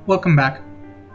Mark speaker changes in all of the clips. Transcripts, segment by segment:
Speaker 1: welcome back.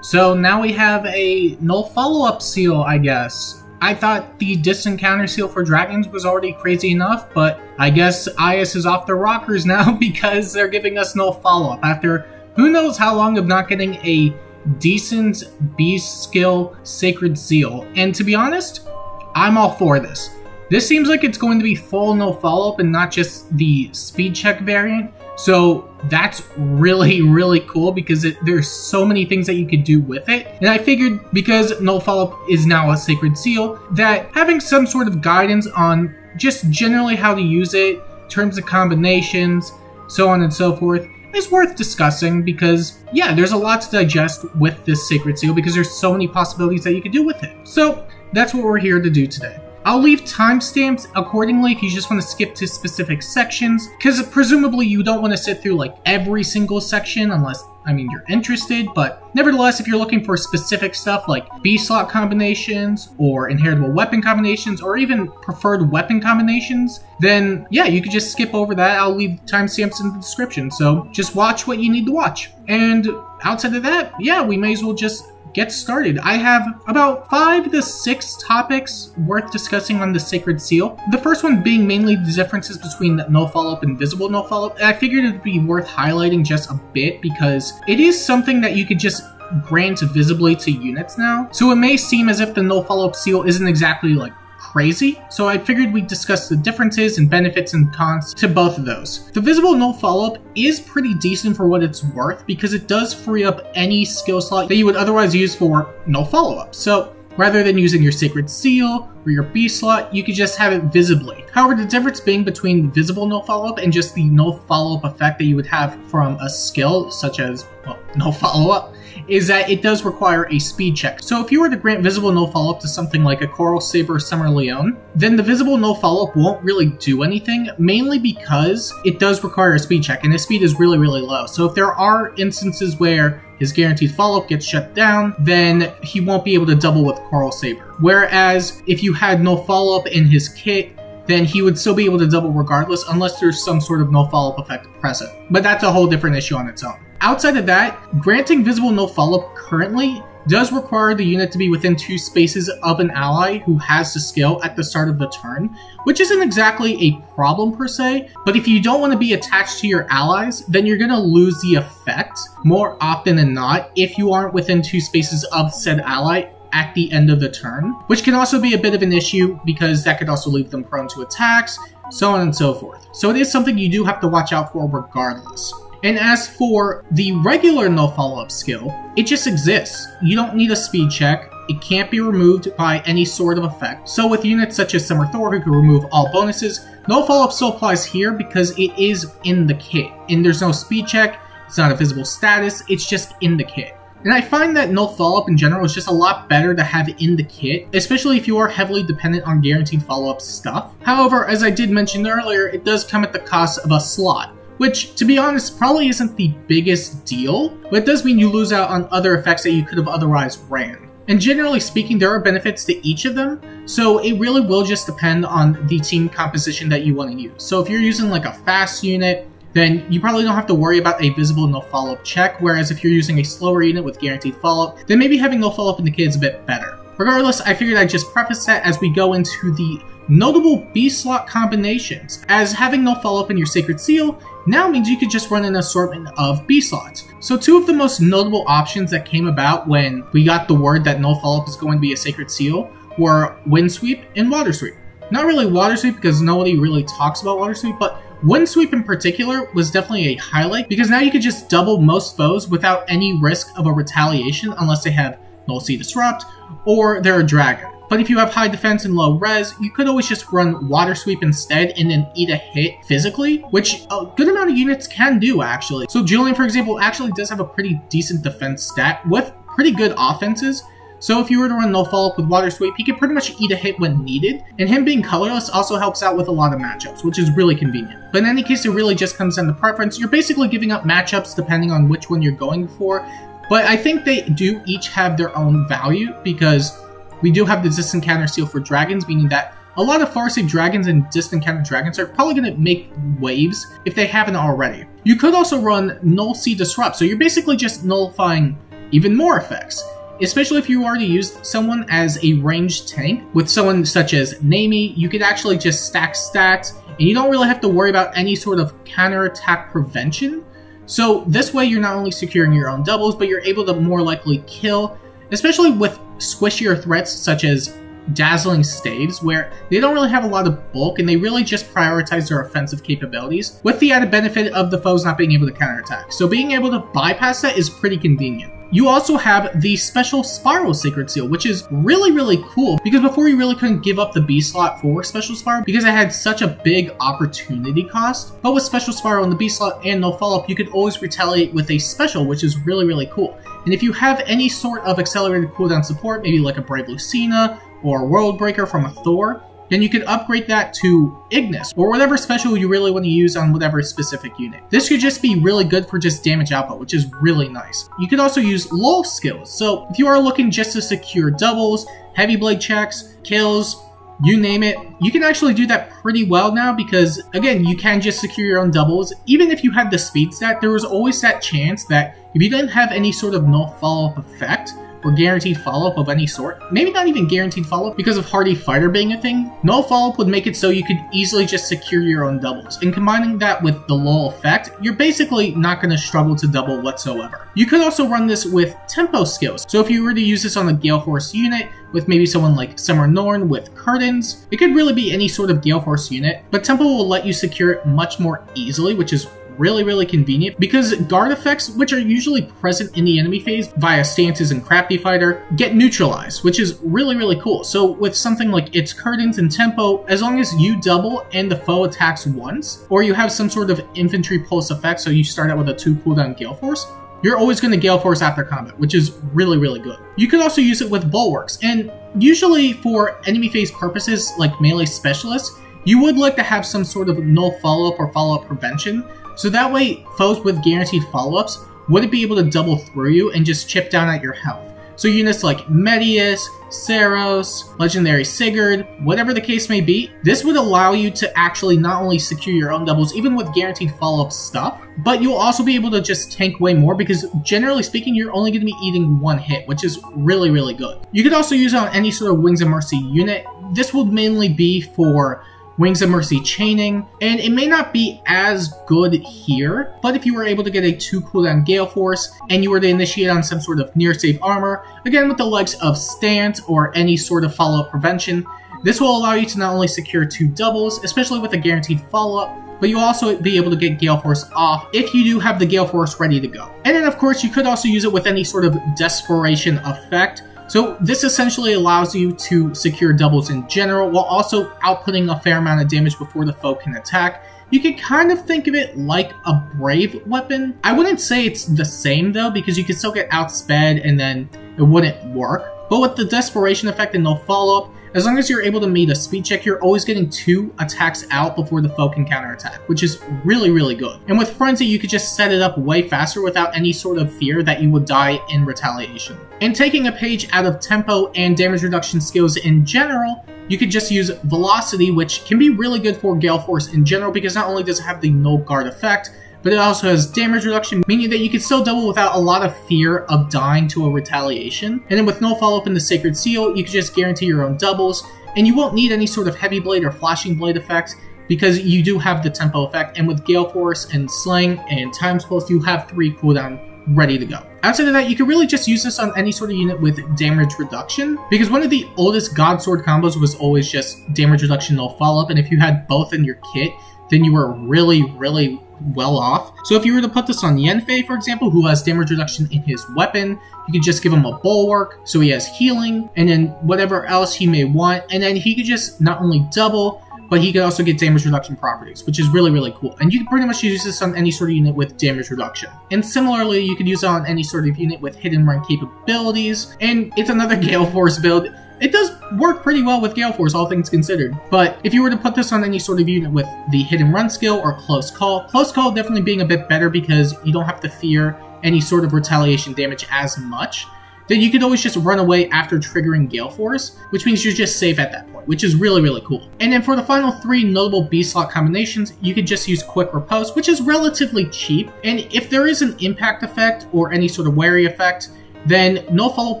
Speaker 1: So now we have a null follow-up seal, I guess. I thought the distant counter seal for dragons was already crazy enough, but I guess IS is off their rockers now because they're giving us null follow-up after who knows how long of not getting a decent beast skill sacred seal. And to be honest, I'm all for this. This seems like it's going to be full null follow-up and not just the speed check variant. So that's really cool because there's so many things that you could do with it. And I figured because null follow-up is now a sacred seal, that having some sort of guidance on just generally how to use it, terms of combinations, so on and so forth, is worth discussing because, yeah, there's a lot to digest with this sacred seal because there's so many possibilities that you could do with it. So that's what we're here to do today. I'll leave timestamps accordingly if you just want to skip to specific sections, because presumably you don't want to sit through like every single section unless, I mean, you're interested, but nevertheless, if you're looking for specific stuff like B-slot combinations or inheritable weapon combinations or even preferred weapon combinations, then yeah, you could just skip over that. I'll leave timestamps in the description, so just watch what you need to watch. And outside of that, yeah, we may as well just get started. I have about 5 to 6 topics worth discussing on the Sacred Seal. The first one being mainly the differences between null follow-up and visible null follow-up. And I figured it would be worth highlighting just a bit because it is something that you could just grant visibly to units now. So it may seem as if the null follow-up seal isn't exactly like crazy, so I figured we'd discuss the differences and benefits and cons to both of those. The visible null follow-up is pretty decent for what it's worth because it does free up any skill slot that you would otherwise use for null follow-up. So rather than using your sacred seal or your B slot, you could just have it visibly. However, the difference being between visible null follow-up and just the null follow-up effect that you would have from a skill such as, well, null follow-up, is that it does require a speed check. So if you were to grant visible null follow-up to something like a Coral Saber or Summer Leon, then the visible null follow-up won't really do anything, mainly because it does require a speed check, and his speed is really low. So if there are instances where his guaranteed follow-up gets shut down, then he won't be able to double with Coral Saber. Whereas if you had null follow-up in his kit, then he would still be able to double regardless unless there's some sort of null follow-up effect present. But that's a whole different issue on its own. Outside of that, granting visible null follow-up currently does require the unit to be within 2 spaces of an ally who has the skill at the start of the turn, which isn't exactly a problem per se, but if you don't want to be attached to your allies, then you're going to lose the effect more often than not if you aren't within 2 spaces of said ally at the end of the turn, which can also be a bit of an issue because that could also leave them prone to attacks, so on and so forth. So it is something you do have to watch out for regardless. And as for the regular null follow-up skill, it just exists. You don't need a speed check. It can't be removed by any sort of effect. So with units such as Summer Thor who can remove all bonuses, null follow-up still applies here because it is in the kit. And there's no speed check, it's not a visible status, it's just in the kit. And I find that null follow-up in general is just a lot better to have in the kit, especially if you are heavily dependent on guaranteed follow-up stuff. However, as I did mention earlier, it does come at the cost of a slot, which, to be honest, probably isn't the biggest deal, but it does mean you lose out on other effects that you could have otherwise ran. And generally speaking, there are benefits to each of them, so it really will just depend on the team composition that you want to use. So if you're using like a fast unit, then you probably don't have to worry about a visible null follow-up check, whereas if you're using a slower unit with guaranteed follow-up, then maybe having null follow-up in the kit is a bit better. Regardless, I figured I'd just preface that as we go into the notable B-slot combinations, as having null follow-up in your Sacred Seal now means you could just run an assortment of B-slots. So 2 of the most notable options that came about when we got the word that null follow-up is going to be a Sacred Seal were Wind Sweep and Water Sweep. Not really Water Sweep because nobody really talks about Water Sweep, but Wind Sweep in particular was definitely a highlight because now you could just double most foes without any risk of a retaliation unless they have Null Sea Disrupt or they're a dragon. But if you have high defense and low res, you could always just run Water Sweep instead and then eat a hit physically, which a good amount of units can do actually. So Julian, for example, actually does have a pretty decent defense stat with pretty good offenses. So if you were to run null follow-up with Water Sweep, he could pretty much eat a hit when needed, and him being colorless also helps out with a lot of matchups, which is really convenient. But in any case, it really just comes down to preference. You're basically giving up matchups depending on which one you're going for, but I think they do each have their own value because we do have the distant counter seal for dragons, meaning that a lot of Farsight dragons and distant counter dragons are probably going to make waves if they haven't already. You could also run Null C Disrupt, so you're basically just nullifying even more effects. Especially if you already used someone as a ranged tank. With someone such as Nami, you could actually just stack stats, and you don't really have to worry about any sort of counterattack prevention. So this way you're not only securing your own doubles, but you're able to more likely kill, especially with squishier threats such as Dazzling Staves, where they don't really have a lot of bulk and they really just prioritize their offensive capabilities, with the added benefit of the foes not being able to counterattack. So being able to bypass that is pretty convenient. You also have the Special Spiral Sacred Seal, which is really cool, because before you really couldn't give up the B slot for Special Spiral because it had such a big opportunity cost. But with Special Spiral and the B slot and no follow-up, you could always retaliate with a special, which is really cool. And if you have any sort of accelerated cooldown support, maybe like a Brave Lucina or a World Breaker from a Thor, then you could upgrade that to Ignis, or whatever special you really want to use on whatever specific unit. This could just be really good for just damage output, which is really nice. You could also use lull skills, so if you are looking just to secure doubles, heavy blade checks, kills, you name it, you can actually do that pretty well now because, again, you can just secure your own doubles. Even if you had the speed stat, there was always that chance that if you didn't have any sort of null follow-up effect, or guaranteed follow-up of any sort, maybe not even guaranteed follow-up because of Hardy Fighter being a thing, null follow-up would make it so you could easily just secure your own doubles. And combining that with the lull effect, you're basically not going to struggle to double whatsoever. You could also run this with tempo skills. So if you were to use this on a Gale Force unit, with maybe someone like Summer Norn with Curtains, it could really be any sort of Gale Force unit, but tempo will let you secure it much more easily, which is really convenient because guard effects, which are usually present in the enemy phase via stances and Crafty Fighter, get neutralized, which is really cool. So with something like its Curtains and tempo, as long as you double and the foe attacks once, or you have some sort of infantry pulse effect, so you start out with a 2 cooldown Gale Force, you're always going to Gale Force after combat, which is really good. You could also use it with Bulwarks, and usually for enemy phase purposes like melee specialists, you would like to have some sort of null follow-up or follow-up prevention, so that way foes with guaranteed follow-ups wouldn't be able to double through you and just chip down at your health. So units like Medius, Saros, Legendary Sigurd, whatever the case may be, this would allow you to actually not only secure your own doubles, even with guaranteed follow-up stuff, but you'll also be able to just tank way more because generally speaking, you're only going to be eating 1 hit, which is really good. You could also use it on any sort of Wings of Mercy unit. This will mainly be for Wings of Mercy chaining, and it may not be as good here, but if you were able to get a 2 cooldown Gale Force, and you were to initiate on some sort of near safe armor, again with the likes of Stance or any sort of follow-up prevention, this will allow you to not only secure 2 doubles, especially with a guaranteed follow-up, but you'll also be able to get Gale Force off if you do have the Gale Force ready to go. And then of course you could also use it with any sort of Desperation effect. So this essentially allows you to secure doubles in general while also outputting a fair amount of damage before the foe can attack. You could kind of think of it like a Brave weapon. I wouldn't say it's the same though, because you could still get outsped and then it wouldn't work. But with the Desperation effect and no follow-up, as long as you're able to meet a speed check, you're always getting 2 attacks out before the foe can counterattack, which is really good. And with Frenzy, you could just set it up way faster without any sort of fear that you would die in retaliation. And taking a page out of tempo and damage reduction skills in general, you could just use Velocity, which can be really good for Gale Force in general because not only does it have the Null Guard effect, but it also has damage reduction, meaning that you can still double without a lot of fear of dying to a retaliation. And then with no follow-up in the Sacred Seal, you can just guarantee your own doubles, and you won't need any sort of Heavy Blade or Flashing Blade effects because you do have the tempo effect, and with Gale Force and Sling and Time's Pulse, you have 3 cooldown ready to go. Outside of that, you can really just use this on any sort of unit with damage reduction, because one of the oldest God Sword combos was always just damage reduction, no follow-up, and if you had both in your kit, then you were really well off. So if you were to put this on Yanfei, for example, who has damage reduction in his weapon, you could just give him a Bulwark, so he has healing, and then whatever else he may want, and then he could just not only double, but he could also get damage reduction properties, which is really cool. And you can pretty much use this on any sort of unit with damage reduction. And similarly, you could use it on any sort of unit with hidden run capabilities, and it's another Gale Force build. It does work pretty well with Gale Force, all things considered. But if you were to put this on any sort of unit with the Hidden Run skill or Close Call definitely being a bit better because you don't have to fear any sort of retaliation damage as much, then you could always just run away after triggering Gale Force, which means you're just safe at that point, which is really, really cool. And then for the final 3 notable B-slot combinations, you could just use Quick Riposte, which is relatively cheap, and if there is an impact effect or any sort of wary effect, then Null Follow-Up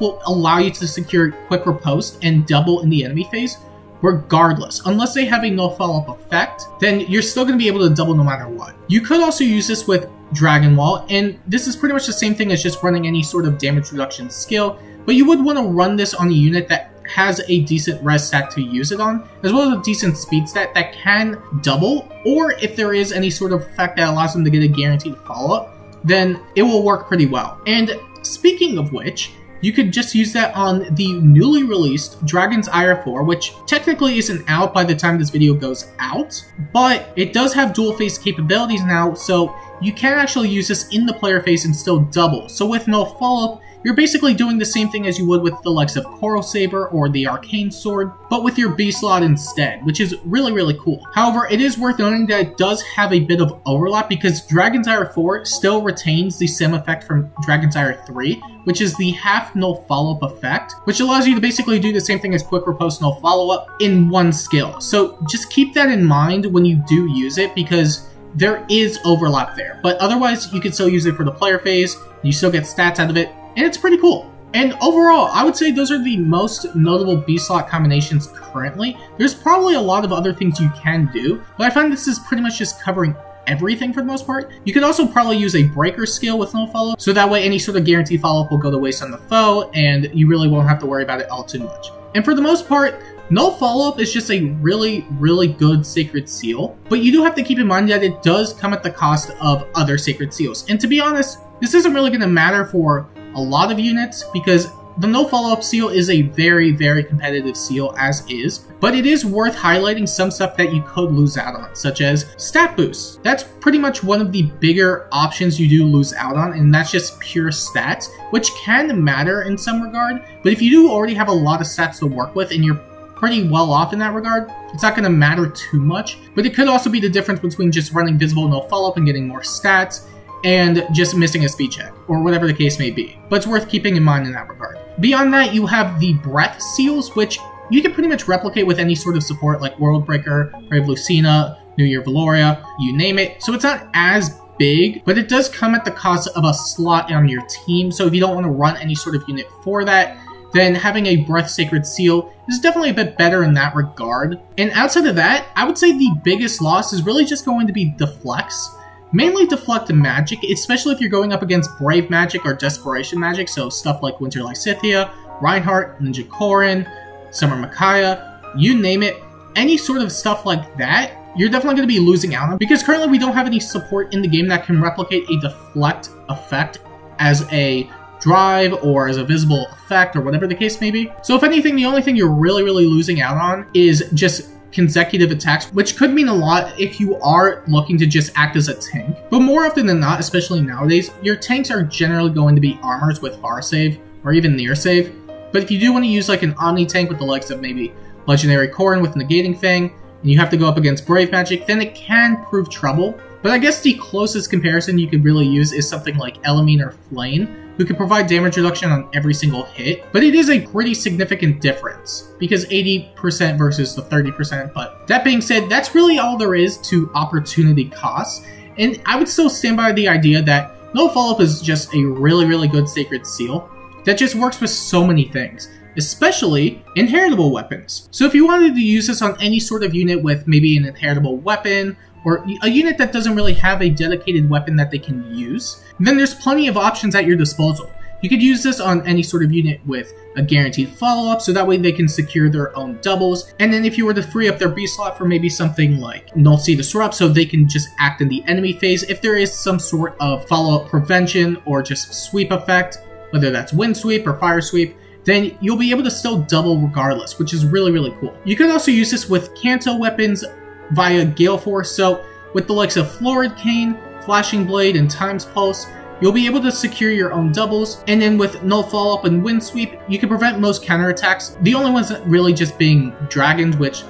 Speaker 1: will allow you to secure Quick Riposte and double in the enemy phase, regardless. Unless they have a Null Follow-Up effect, then you're still going to be able to double no matter what. You could also use this with Dragon Wall, and this is pretty much the same thing as just running any sort of damage reduction skill, but you would want to run this on a unit that has a decent res stat to use it on, as well as a decent speed stat that can double, or if there is any sort of effect that allows them to get a guaranteed follow-up, then it will work pretty well. And speaking of which, you could just use that on the newly released Dragon's Ire 4, which technically isn't out by the time this video goes out, but it does have dual phase capabilities now, so you can actually use this in the player phase and still double. So with no follow-up, you're basically doing the same thing as you would with the likes of Coral Saber or the Arcane Sword, but with your B slot instead, which is really, really cool. However, it is worth noting that it does have a bit of overlap because Dragon's Ire 4 still retains the same effect from Dragon's Ire 3, which is the half null follow-up effect, which allows you to basically do the same thing as Quick Riposte null follow-up in one skill. So just keep that in mind when you do use it, because there is overlap there. But otherwise, you can still use it for the player phase, you still get stats out of it, and it's pretty cool. And overall, I would say those are the most notable B-slot combinations currently. There's probably a lot of other things you can do, but I find this is pretty much just covering everything for the most part. You could also probably use a breaker skill with no follow-up, so that way any sort of guaranteed follow-up will go to waste on the foe, and you really won't have to worry about it all too much. And for the most part, Null Follow-Up is just a really, really good Sacred Seal, but you do have to keep in mind that it does come at the cost of other Sacred Seals. And to be honest, this isn't really going to matter for a lot of units, because the No Follow-Up seal is a very, very competitive seal as is, but it is worth highlighting some stuff that you could lose out on, such as stat boosts. That's pretty much one of the bigger options you do lose out on, and that's just pure stats, which can matter in some regard, but if you do already have a lot of stats to work with and you're pretty well off in that regard, it's not going to matter too much, but it could also be the difference between just running visible no follow-up and getting more stats, and just missing a speed check, or whatever the case may be. But it's worth keeping in mind in that regard. Beyond that, you have the breath seals, which you can pretty much replicate with any sort of support like Worldbreaker, Brave Lucina, New Year Valoria, you name it. So it's not as big, but it does come at the cost of a slot on your team. So if you don't want to run any sort of unit for that, then having a Breath Sacred Seal is definitely a bit better in that regard. And outside of that, I would say the biggest loss is really just going to be Deflects. Mainly Deflect magic, especially if you're going up against Brave magic or Desperation magic, so stuff like Winter Lysithea, Reinhardt, Ninja Korin, Summer Micaiah, you name it. Any sort of stuff like that, you're definitely going to be losing out on, because currently we don't have any support in the game that can replicate a Deflect effect as a drive or as a visible effect or whatever the case may be. So if anything, the only thing you're really losing out on is just consecutive attacks, which could mean a lot if you are looking to just act as a tank. But more often than not, especially nowadays, your tanks are generally going to be armors with far save or even near save. But if you do want to use like an Omni tank with the likes of maybe Legendary Korin with Negating Fang, and you have to go up against Brave magic, then it can prove trouble. But I guess the closest comparison you could really use is something like Elamine or Flame, who can provide damage reduction on every single hit, but it is a pretty significant difference, because 80% versus the 30%, but that being said, that's really all there is to opportunity costs, and I would still stand by the idea that No Follow-Up is just a really good Sacred Seal that just works with so many things, especially inheritable weapons. So if you wanted to use this on any sort of unit with maybe an inheritable weapon, or a unit that doesn't really have a dedicated weapon that they can use, then there's plenty of options at your disposal. You could use this on any sort of unit with a guaranteed follow-up, so that way they can secure their own doubles. And then if you were to free up their B slot for maybe something like Null Sea Disrupt, so they can just act in the enemy phase if there is some sort of follow-up prevention or just sweep effect, whether that's Wind Sweep or Fire Sweep, then you'll be able to still double regardless, which is really cool. You could also use this with Kanto weapons via Gale Force, so with the likes of Florid Cane, Flashing Blade, and Time's Pulse, you'll be able to secure your own doubles, and then with Null Follow-Up and Wind Sweep, you can prevent most counterattacks, the only ones that really just being Dragons, which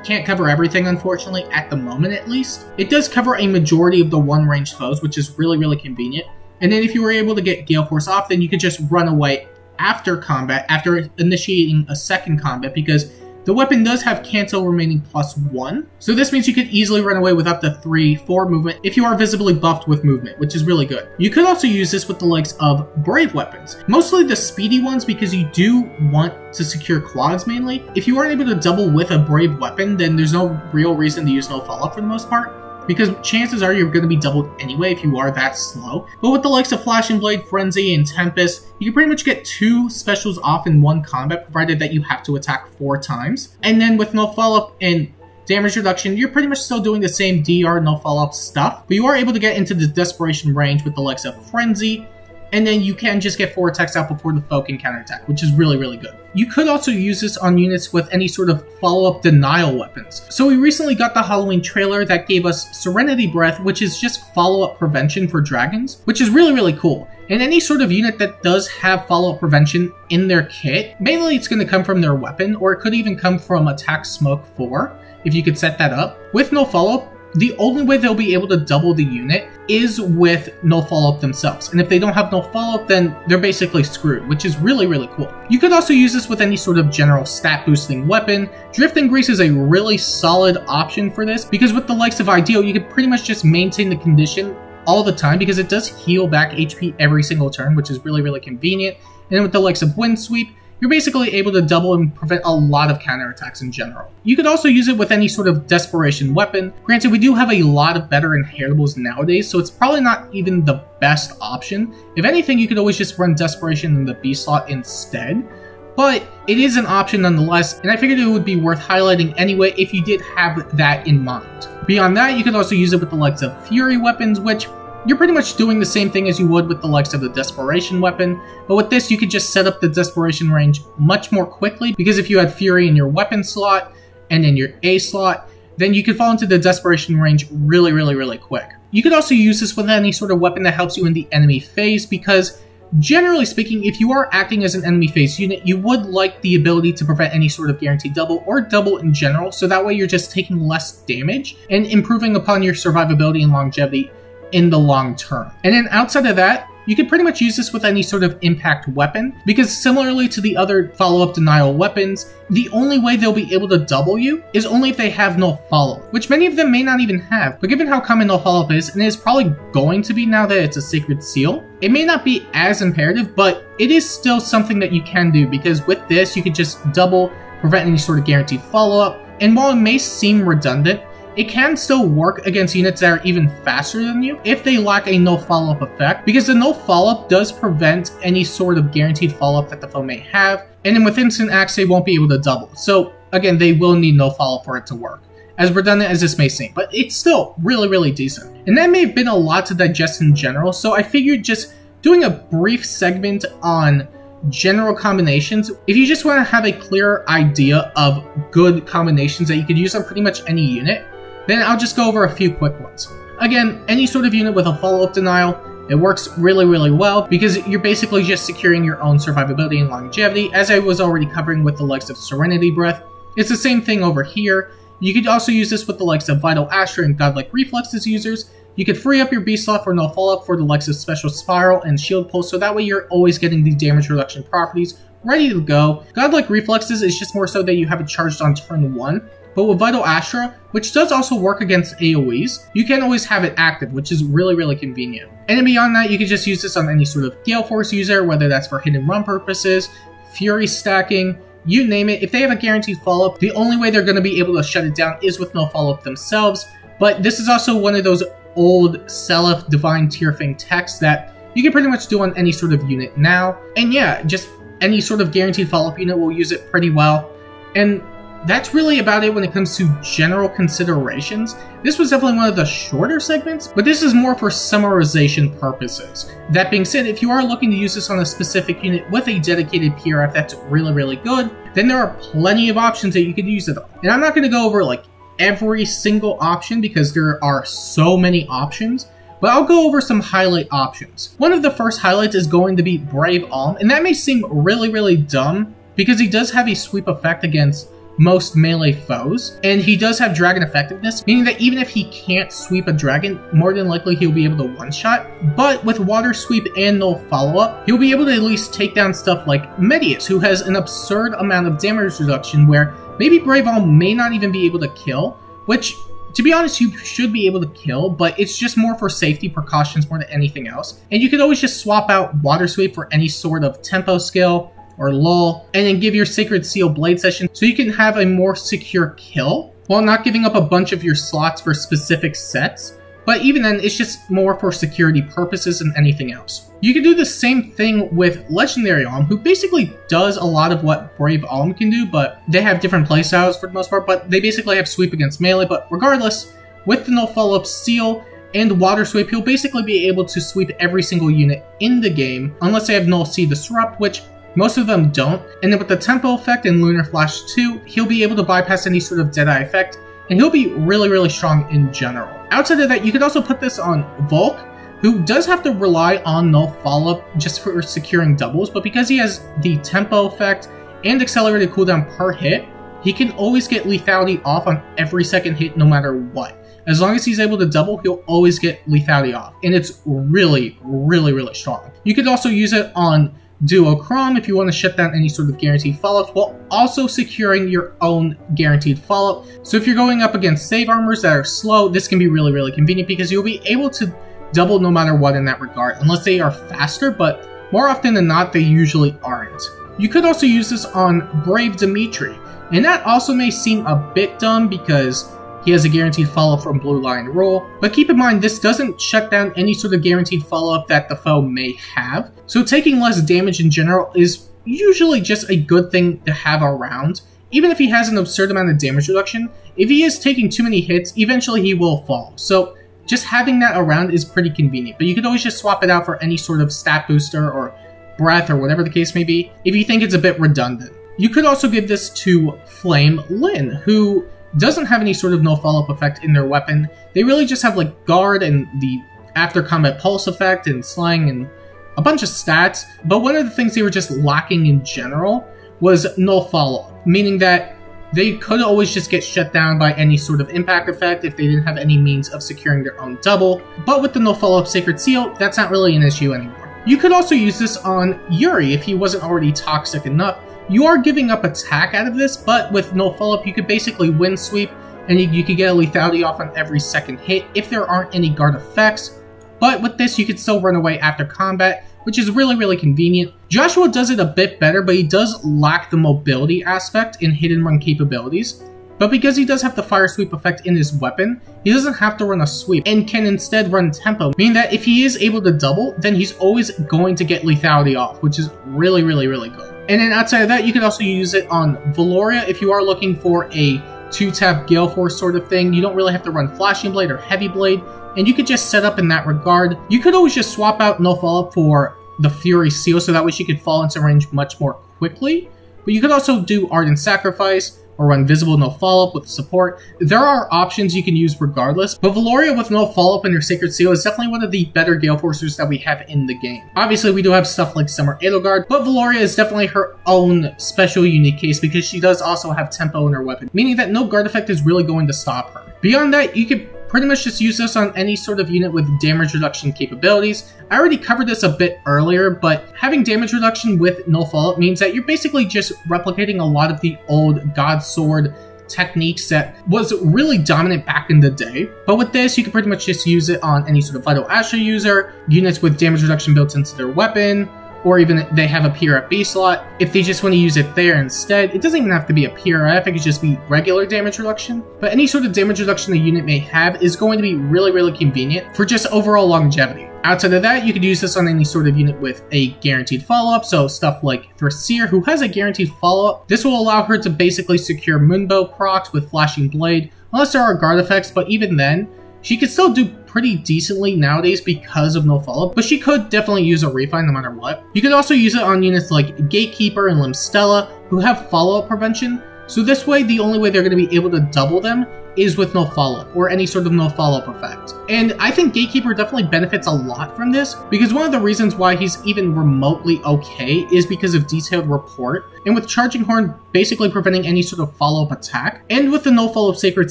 Speaker 1: can't cover everything unfortunately, at the moment at least. It does cover a majority of the one-range foes, which is really convenient, and then if you were able to get Gale Force off, then you could just run away after combat, after initiating a second combat, because the weapon does have cancel remaining +1, so this means you could easily run away with up to 3-4 movement if you are visibly buffed with movement, which is really good. You could also use this with the likes of brave weapons, mostly the speedy ones because you do want to secure quads mainly. If you aren't able to double with a brave weapon, then there's no real reason to use no follow-up for the most part, because chances are you're going to be doubled anyway if you are that slow. But with the likes of Flash and Blade, Frenzy, and Tempest, you can pretty much get 2 specials off in one combat, provided that you have to attack 4 times. And then with no follow-up and damage reduction, you're pretty much still doing the same DR no follow-up stuff, but you are able to get into the desperation range with the likes of Frenzy, and then you can just get 4 attacks out before the foe can counterattack, which is really, really good. You could also use this on units with any sort of follow-up denial weapons. So we recently got the Halloween trailer that gave us Serenity Breath, which is just follow-up prevention for dragons, which is really, really cool. And any sort of unit that does have follow-up prevention in their kit, mainly it's going to come from their weapon, or it could even come from Attack Smoke 4, if you could set that up. With no follow-up, the only way they'll be able to double the unit is with no follow-up themselves. And if they don't have no follow-up, then they're basically screwed, which is really, really cool. You could also use this with any sort of general stat boosting weapon. Drift and Grease is a really solid option for this, because with the likes of Ideal, you could pretty much just maintain the condition all the time, because it does heal back HP every single turn, which is really, really convenient. And then with the likes of Wind Sweep, you're basically able to double and prevent a lot of counterattacks in general. You could also use it with any sort of desperation weapon. Granted, we do have a lot of better inheritables nowadays, so it's probably not even the best option. If anything, you could always just run desperation in the B slot instead. But it is an option nonetheless, and I figured it would be worth highlighting anyway if you did have that in mind. Beyond that, you could also use it with the likes of Fury weapons, which you're pretty much doing the same thing as you would with the likes of the Desperation weapon, but with this you could just set up the Desperation range much more quickly, because if you had Fury in your weapon slot and in your A slot, then you could fall into the Desperation range really, really, really quick. You could also use this with any sort of weapon that helps you in the enemy phase, because generally speaking, if you are acting as an enemy phase unit, you would like the ability to prevent any sort of guaranteed double or double in general, so that way you're just taking less damage and improving upon your survivability and longevity in the long term. And then outside of that, you can pretty much use this with any sort of impact weapon, because similarly to the other follow-up denial weapons, the only way they'll be able to double you is only if they have no follow-up, which many of them may not even have. But given how common no follow-up is, and it is probably going to be now that it's a sacred seal, it may not be as imperative, but it is still something that you can do, because with this you could just double, prevent any sort of guaranteed follow-up, and while it may seem redundant, it can still work against units that are even faster than you if they lack a no follow-up effect, because the no follow-up does prevent any sort of guaranteed follow-up that the foe may have, and then with instant acts they won't be able to double. So again, they will need no follow-up for it to work, as redundant as this may seem, but it's still really, really decent. And that may have been a lot to digest in general, so I figured just doing a brief segment on general combinations. If you just want to have a clear idea of good combinations that you could use on pretty much any unit, then I'll just go over a few quick ones. Again, any sort of unit with a follow-up denial, it works really, really well, because you're basically just securing your own survivability and longevity, as I was already covering with the likes of Serenity Breath. It's the same thing over here. You could also use this with the likes of Vital Astra and Godlike Reflexes users. You could free up your B slot for no follow-up for the likes of Special Spiral and Shield Pulse, so that way you're always getting the damage reduction properties ready to go. Godlike Reflexes is just more so that you have it charged on turn 1. But with Vital Astra, which does also work against AoEs, you can always have it active, which is really, really convenient. And then beyond that, you can just use this on any sort of Gale Force user, whether that's for hit and run purposes, Fury stacking, you name it. If they have a guaranteed follow-up, the only way they're going to be able to shut it down is with no follow-up themselves. But this is also one of those old Seliph Divine Tearfang techs that you can pretty much do on any sort of unit now. And yeah, just any sort of guaranteed follow-up unit will use it pretty well. And that's really about it when it comes to general considerations. This was definitely one of the shorter segments, but this is more for summarization purposes. That being said, if you are looking to use this on a specific unit with a dedicated PRF that's really, really good, then there are plenty of options that you could use it on. And I'm not going to go over like every single option because there are so many options, but I'll go over some highlight options. One of the first highlights is going to be Brave Alm, and that may seem really, really dumb because he does have a sweep effect against most melee foes, and he does have dragon effectiveness, meaning that even if he can't sweep a dragon, more than likely he'll be able to one-shot. But with water sweep and null follow-up, he'll be able to at least take down stuff like Medius, who has an absurd amount of damage reduction where maybe Brave Alm may not even be able to kill, which, to be honest, you should be able to kill, but it's just more for safety precautions more than anything else. And you could always just swap out water sweep for any sort of tempo skill or lull, and then give your Sacred Seal Blade Session so you can have a more secure kill while not giving up a bunch of your slots for specific sets. But even then, it's just more for security purposes than anything else. You can do the same thing with Legendary Alm, who basically does a lot of what Brave Alm can do, but they have different playstyles for the most part, but they basically have sweep against melee. But regardless, with the null follow-up seal and water sweep, he'll basically be able to sweep every single unit in the game, unless they have null sea disrupt, which most of them don't. And then with the tempo effect and Lunar Flash 2, he'll be able to bypass any sort of Deadeye effect, and he'll be really, really strong in general. Outside of that, you could also put this on Volk, who does have to rely on null follow-up just for securing doubles, but because he has the tempo effect and accelerated cooldown per hit, he can always get lethality off on every second hit no matter what. As long as he's able to double, he'll always get lethality off, and it's really, really, really strong. You could also use it on Duochrome if you want to shut down any sort of guaranteed follow-ups while also securing your own guaranteed follow-up. So if you're going up against save armors that are slow, this can be really, really convenient because you'll be able to double no matter what in that regard, unless they are faster, but more often than not, they usually aren't. You could also use this on Brave Dimitri, and that also may seem a bit dumb because he has a guaranteed follow-up from Blue Lion Rule, but keep in mind this doesn't shut down any sort of guaranteed follow-up that the foe may have, so taking less damage in general is usually just a good thing to have around. Even if he has an absurd amount of damage reduction, if he is taking too many hits, eventually he will fall, so just having that around is pretty convenient, but you could always just swap it out for any sort of stat booster or breath or whatever the case may be, if you think it's a bit redundant. You could also give this to Flame Lin, who doesn't have any sort of no follow-up effect in their weapon. They really just have like guard and the after combat pulse effect and slang and a bunch of stats, but one of the things they were just lacking in general was no follow-up, meaning that they could always just get shut down by any sort of impact effect if they didn't have any means of securing their own double, but with the no follow-up Sacred Seal, that's not really an issue anymore. You could also use this on Yuri if he wasn't already toxic enough. You are giving up attack out of this, but with no follow-up, you could basically wind sweep, and you could get a lethality off on every second hit if there aren't any guard effects. But with this, you could still run away after combat, which is really, really convenient. Joshua does it a bit better, but he does lack the mobility aspect in hit and run capabilities. But because he does have the fire sweep effect in his weapon, he doesn't have to run a sweep and can instead run tempo, meaning that if he is able to double, then he's always going to get lethality off, which is really, really, really good. And then outside of that, you can also use it on Valoria if you are looking for a 2-tap Gale Force sort of thing. You don't really have to run Flashing Blade or Heavy Blade, and you could just set up in that regard. You could always just swap out no follow-up for the Fury Seal, so that way she could fall into range much more quickly. But you could also do Ardent Sacrifice, or run Visible No Follow-Up with support. There are options you can use regardless, but Valoria with no follow-up in her Sacred Seal is definitely one of the better Gale Forcers that we have in the game. Obviously, we do have stuff like Summer Edelgard, but Valoria is definitely her own special unique case because she does also have tempo in her weapon, meaning that no guard effect is really going to stop her. Beyond that, you could pretty much just use this on any sort of unit with damage reduction capabilities. I already covered this a bit earlier, but having damage reduction with no follow-up means that you're basically just replicating a lot of the old God Sword techniques that was really dominant back in the day. But with this, you can pretty much just use it on any sort of Vital Astra user, units with damage reduction built into their weapon, or even if they have a PRF B slot. If they just want to use it there instead, it doesn't even have to be a PRF, it could just be regular damage reduction. But any sort of damage reduction the unit may have is going to be really, really convenient for just overall longevity. Outside of that, you could use this on any sort of unit with a guaranteed follow-up, so stuff like Thraseer, who has a guaranteed follow-up. This will allow her to basically secure Moonbow procs with Flashing Blade, unless there are guard effects, but even then, she could still do pretty decently nowadays because of no follow-up, but she could definitely use a refine no matter what. You could also use it on units like Gatekeeper and Limstella, who have follow-up prevention, so this way the only way they're going to be able to double them is with no follow-up, or any sort of no follow-up effect. And I think Gatekeeper definitely benefits a lot from this, because one of the reasons why he's even remotely okay is because of Detailed Report, and with Charging Horn basically preventing any sort of follow-up attack, and with the no follow-up Sacred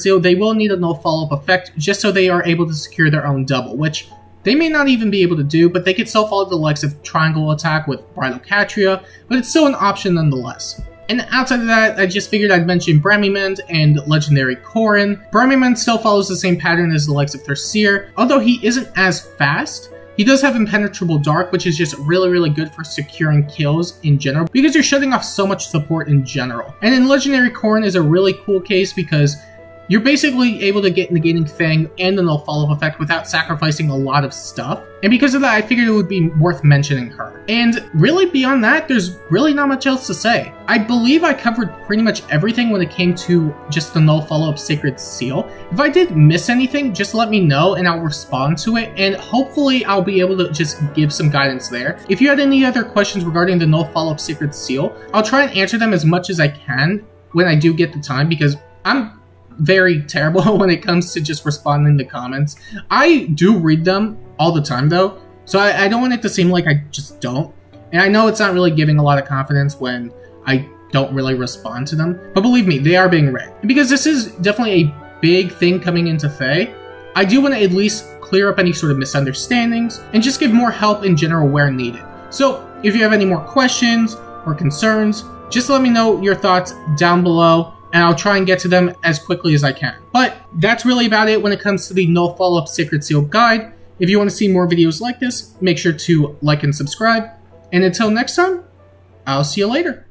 Speaker 1: Seal, they will need a no follow-up effect just so they are able to secure their own double, which they may not even be able to do, but they could still follow the likes of Triangle Attack with Bridocatria, but it's still an option nonetheless. And outside of that, I just figured I'd mention Bramimend and Legendary Corrin. Bramimend still follows the same pattern as the likes of Thurseer, although he isn't as fast. He does have Impenetrable Dark, which is just really good for securing kills in general, because you're shutting off so much support in general. And then Legendary Corrin is a really cool case because you're basically able to get Negating Fang and the no follow-up effect without sacrificing a lot of stuff. And because of that, I figured it would be worth mentioning her. And really beyond that, there's really not much else to say. I believe I covered pretty much everything when it came to just the no follow-up Sacred Seal. If I did miss anything, just let me know and I'll respond to it. And hopefully I'll be able to just give some guidance there. If you had any other questions regarding the no follow-up Sacred Seal, I'll try and answer them as much as I can when I do get the time, because I'm very terrible when it comes to just responding to comments. I do read them all the time though, so I don't want it to seem like I just don't. And I know it's not really giving a lot of confidence when I don't really respond to them, but believe me, they are being read. And because this is definitely a big thing coming into Fae, I do want to at least clear up any sort of misunderstandings and just give more help in general where needed. So if you have any more questions or concerns, just let me know your thoughts down below, and I'll try and get to them as quickly as I can. But that's really about it when it comes to the no follow-up Sacred Seal guide. If you want to see more videos like this, make sure to like and subscribe. And until next time, I'll see you later.